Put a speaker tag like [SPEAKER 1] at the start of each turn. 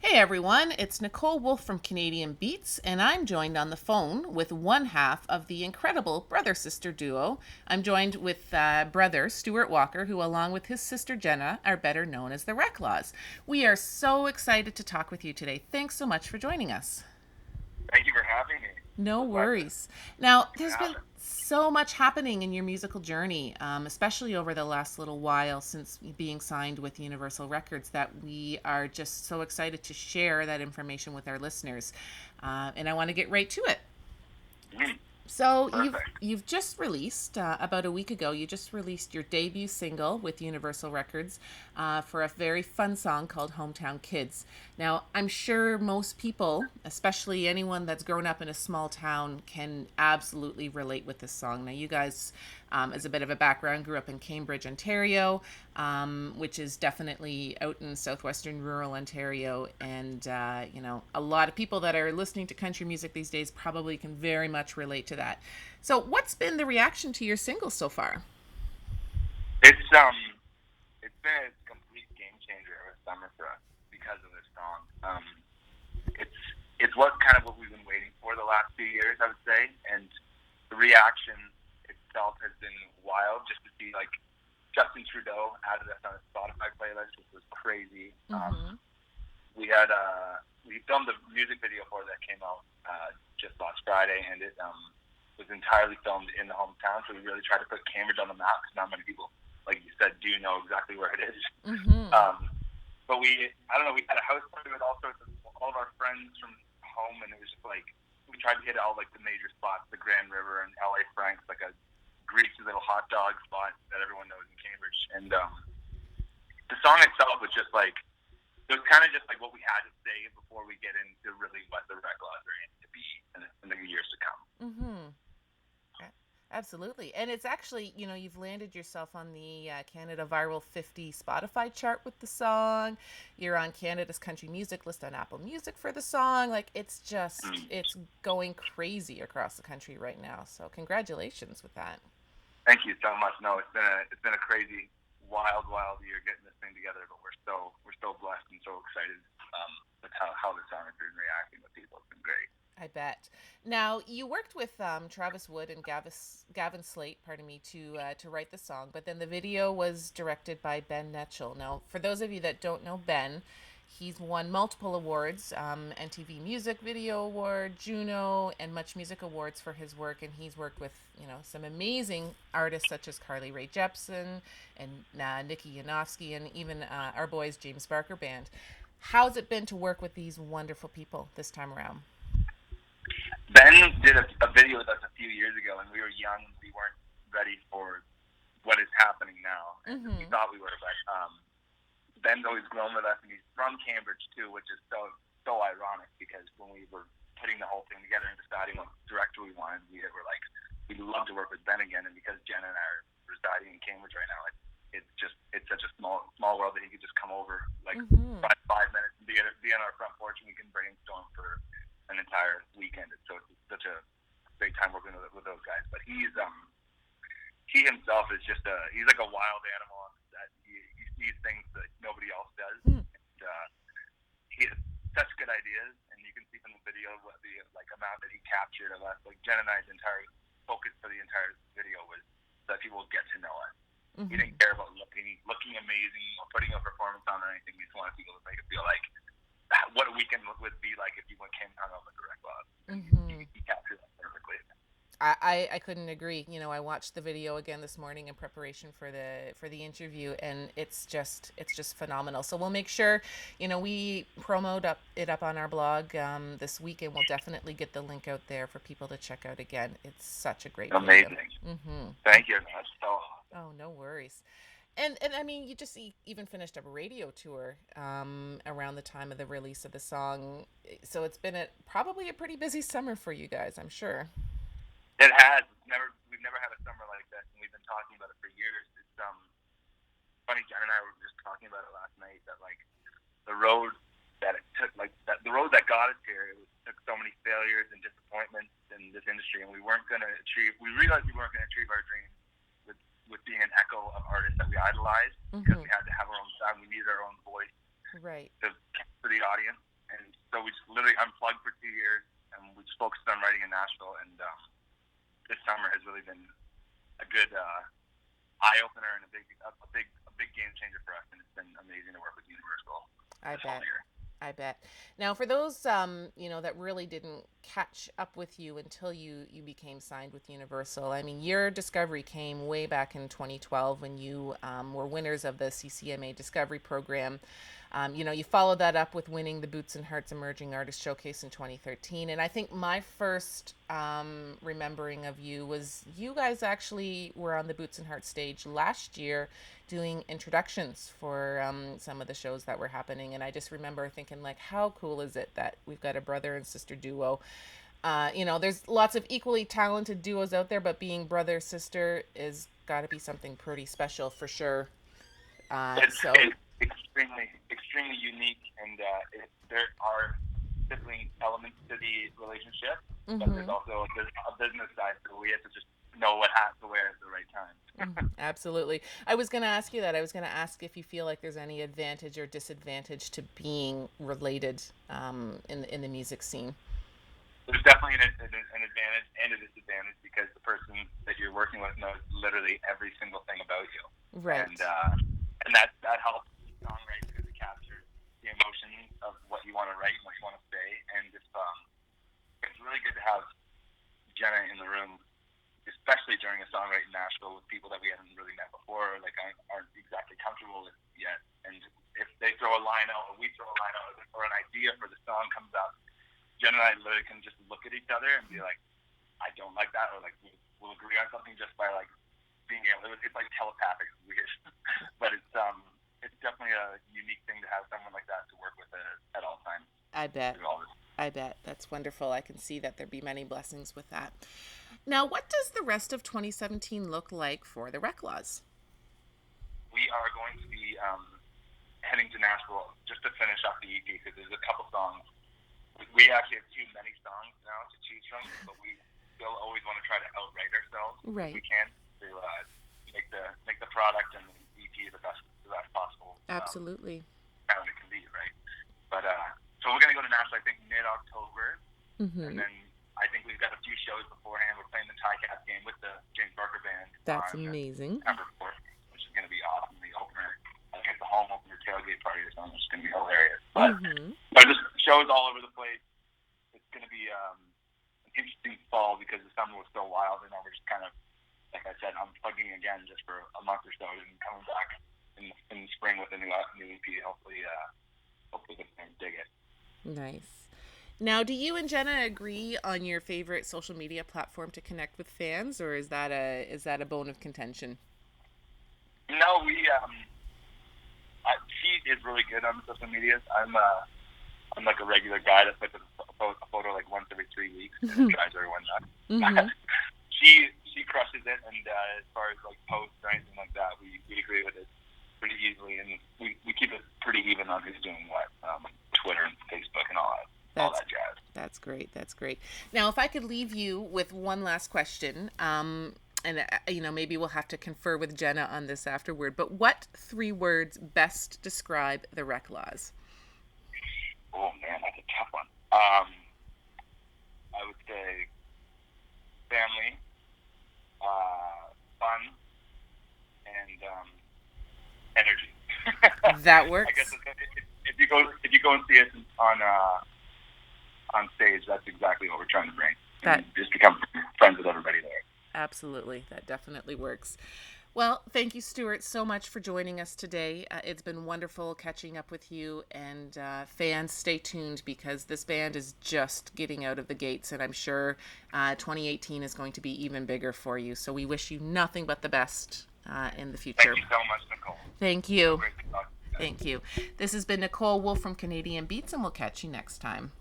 [SPEAKER 1] Hey everyone, it's Nicole Wolfe from Canadian Beats, and I'm joined on the phone with one half of the incredible brother sister duo. I'm joined with brother Stuart Walker, who, along with his sister Jenna, are better known as the Reklaws. We are so excited to talk with you today. Thanks so much for joining us.
[SPEAKER 2] Thank you for having me.
[SPEAKER 1] No
[SPEAKER 2] So glad to
[SPEAKER 1] worries. Now,
[SPEAKER 2] make it
[SPEAKER 1] there's been
[SPEAKER 2] happen.
[SPEAKER 1] so much happening in your musical journey, especially over the last little while since being signed with Universal Records, that we are just so excited to share that information with our listeners. And I want to get right to it.
[SPEAKER 2] Mhm.
[SPEAKER 1] So
[SPEAKER 2] Perfect.
[SPEAKER 1] you've just released about a week ago. You just released your debut single with Universal Records for a very fun song called "Hometown Kids." Now I'm sure most people, especially anyone that's grown up in a small town, can absolutely relate with this song. Now you guys, as a bit of a background, grew up in Cambridge, Ontario, which is definitely out in southwestern rural Ontario. And, a lot of people that are listening to country music these days probably can very much relate to that. So, what's been the reaction to your single so far?
[SPEAKER 2] It's it's been a complete game changer of a summer for us because of this song. It's what we've been waiting for the last few years, I would say, and the reaction itself has been wild. Just to see like Justin Trudeau added us on a Spotify playlist, which was crazy.
[SPEAKER 1] Mm-hmm.
[SPEAKER 2] We filmed the music video for that came out just last Friday, and it was entirely filmed in the hometown. So we really tried to put Cambridge on the map because not many people, like you said, do know exactly where it is.
[SPEAKER 1] Mm-hmm.
[SPEAKER 2] But I don't know, we had a house party with all of our friends from home, and it was just like we tried to hit all like the major spots, the Grand River and LA Frank's, like a greasy little hot dog spot that everyone knows in Cambridge. And the song itself was just like it was kind of just like what we had to say before we get into really what the Reklaws are going to be in the years to come.
[SPEAKER 1] Mm-hmm. Absolutely. And it's actually, you've landed yourself on the Canada Viral 50 Spotify chart with the song. You're on Canada's country music list on Apple Music for the song. Like,
[SPEAKER 2] Mm.
[SPEAKER 1] it's going crazy across the country right now. So, congratulations with that.
[SPEAKER 2] Thank you so much. No, it's been a crazy, wild year getting this thing together, but we're so blessed and so excited with how the song has been reacting with people. It's been great.
[SPEAKER 1] I bet. Now, you worked with Travis Wood and Gavin Slate, pardon me, to write the song, but then the video was directed by Ben Netchell. Now, for those of you that don't know Ben, he's won multiple awards, NTV Music Video Award, Juno, and Much Music Awards for his work, and he's worked with, some amazing artists such as Carly Rae Jepsen and Nikki Yanofsky, and even our boys James Barker Band. How's it been to work with these wonderful people this time around?
[SPEAKER 2] Ben did a video with us a few years ago, and we were young. We weren't ready for what is happening now, and we
[SPEAKER 1] Mm-hmm.
[SPEAKER 2] thought we were. But Ben's always grown with us, and he's from Cambridge too, which is so ironic because when we were putting the whole thing together and deciding what director we wanted, we were like, we'd love to work with Ben again. And because Jenna and I are residing in Cambridge right now, it's such a small world that he could just come over like
[SPEAKER 1] Mm-hmm.
[SPEAKER 2] 5 minutes and be on our front porch, and we can brainstorm for an entire weekend. And so it's such a great time working with those guys. But he himself is just he's like a wild animal on the set. He sees things that nobody else does. And, he has such good ideas, and you can see from the video what the like amount that he captured of us. Like Jen and I's entire focus for the entire video was that people would get to know us. He
[SPEAKER 1] Mm-hmm.
[SPEAKER 2] didn't care about looking amazing or putting a performance on or anything. He just wanted people to make it feel like what a weekend would be like if you came hung out with Direct Love. And
[SPEAKER 1] Mm-hmm.
[SPEAKER 2] he captured that perfectly.
[SPEAKER 1] I couldn't agree. I watched the video again this morning in preparation for the interview, and it's just phenomenal. So we'll make sure we promote up on our blog this weekend. We'll definitely get the link out there for people to check out again. It's such a great video.
[SPEAKER 2] Amazing.
[SPEAKER 1] Mm-hmm.
[SPEAKER 2] Thank you. That's so
[SPEAKER 1] Oh, no worries. And I mean, you just even finished up a radio tour around the time of the release of the song, so it's been probably a pretty busy summer for you guys, I'm sure.
[SPEAKER 2] it has. We've never had a summer like this, and we've been talking about it for years. It's funny. Jen and I were just talking about it last night. That like the road that it took, like that the road that got us here, took so many failures and disappointments in this industry, and we weren't going to achieve. We realized we weren't going to achieve our dreams with being an echo of artists that we idolized because
[SPEAKER 1] Mm-hmm.
[SPEAKER 2] we had to have our own sound. We needed our own voice
[SPEAKER 1] Right.
[SPEAKER 2] to capture the audience. and so we just literally unplugged for 2 years, and we just focused on writing in Nashville. And this summer has really been a good eye opener and a big game changer for us. And it's been amazing to work with Universal
[SPEAKER 1] I
[SPEAKER 2] this whole
[SPEAKER 1] bet.
[SPEAKER 2] year.
[SPEAKER 1] I bet. Now, for those that really didn't catch up with you until you became signed with Universal, I mean, your discovery came way back in 2012 when you were winners of the CCMA Discovery Program. You followed that up with winning the Boots and Hearts Emerging Artist Showcase in 2013. And I think my first remembering of you was you guys actually were on the Boots and Hearts stage last year doing introductions for some of the shows that were happening. And I just remember thinking, like, how cool is it that we've got a brother and sister duo? There's lots of equally talented duos out there, but being brother sister is got to be something pretty special for sure.
[SPEAKER 2] It's extremely unique, and there are sibling elements to the relationship, but there's
[SPEAKER 1] Mm-hmm.
[SPEAKER 2] also a business side, so we have to just know what hat to wear at the right time.
[SPEAKER 1] Absolutely. I was going to ask you that. I was going to ask if you feel like there's any advantage or disadvantage to being related in the music scene.
[SPEAKER 2] There's definitely an advantage and a disadvantage because the person that you're working with knows literally every single thing about you,
[SPEAKER 1] Right.
[SPEAKER 2] and that helps songwrite because it captures the emotion of what you want to write and what you want to say, and it's really good to have Jenna in the room, especially during a songwrite in Nashville with people that we haven't really met before, like aren't exactly comfortable with yet. And if they throw a line out, or we throw a line out, or an idea for the song comes up, Jen and I literally can just look at each other and be like, I don't like that, or like we'll agree on something just by like being able. It's like telepathic, it's weird, but it's definitely a unique thing to have someone like that to work with at all times.
[SPEAKER 1] I bet.
[SPEAKER 2] Through all this.
[SPEAKER 1] I bet. That's wonderful. I can see that there'd be many blessings with that. Now, what does the rest of 2017 look like for the Reklaws?
[SPEAKER 2] We are going to be heading to Nashville just to finish up the EP because there's a couple songs. We actually have too many songs now to choose from, but we still always want to try to outwrite ourselves if
[SPEAKER 1] Right.
[SPEAKER 2] we can to make the product and the EP the best possible
[SPEAKER 1] Absolutely.
[SPEAKER 2] sound it can be, right? But so we're gonna go to Nashville, I think mid-October, and
[SPEAKER 1] Mm-hmm.
[SPEAKER 2] then I think we've got a few shows beforehand. We're playing the Tie Cats game with the James Barker Band
[SPEAKER 1] That's
[SPEAKER 2] on
[SPEAKER 1] amazing.
[SPEAKER 2] September 4th, which is gonna be awesome. The opener, I think it's the home opener tailgate party or something, which is gonna be hilarious. But
[SPEAKER 1] Mm-hmm.
[SPEAKER 2] there's just shows all over the place. It's going to be an interesting fall because the summer was so wild, and now we're just kind of, like I said, unplugging again just for a month or so, and coming back in the spring with a new EP. Hopefully the fans dig it.
[SPEAKER 1] Nice. Now, do you and Jenna agree on your favorite social media platform to connect with fans, or is that a bone of contention?
[SPEAKER 2] No, she is really good on social media. I'm like a regular guy that puts a photo like once every 3 weeks and drives everyone nuts.
[SPEAKER 1] Mm-hmm.
[SPEAKER 2] She crushes it, and as far as like posts or anything like that, we agree with it pretty easily, and we keep it pretty even on who's doing what, Twitter and Facebook and all
[SPEAKER 1] That's
[SPEAKER 2] that jazz.
[SPEAKER 1] that's great. That's great. Now, if I could leave you with one last question, and maybe we'll have to confer with Jenna on this afterward. But what 3 words best describe the Reklaws?
[SPEAKER 2] Oh man, that's a tough one. I would say family, fun, and energy.
[SPEAKER 1] That
[SPEAKER 2] I guess
[SPEAKER 1] works.
[SPEAKER 2] if you go and see us on stage, that's exactly what we're trying to bring.
[SPEAKER 1] That
[SPEAKER 2] And just become friends with everybody there.
[SPEAKER 1] Absolutely. That definitely works. Well, thank you, Stuart, so much for joining us today. It's been wonderful catching up with you. And fans, stay tuned because this band is just getting out of the gates. And I'm sure 2018 is going to be even bigger for you. So we wish you nothing but the best in the future.
[SPEAKER 2] Thank you so much, Nicole.
[SPEAKER 1] Thank you.
[SPEAKER 2] Great to talk to you guys.
[SPEAKER 1] Thank you. This has been Nicole Wolfe from Canadian Beats, and we'll catch you next time.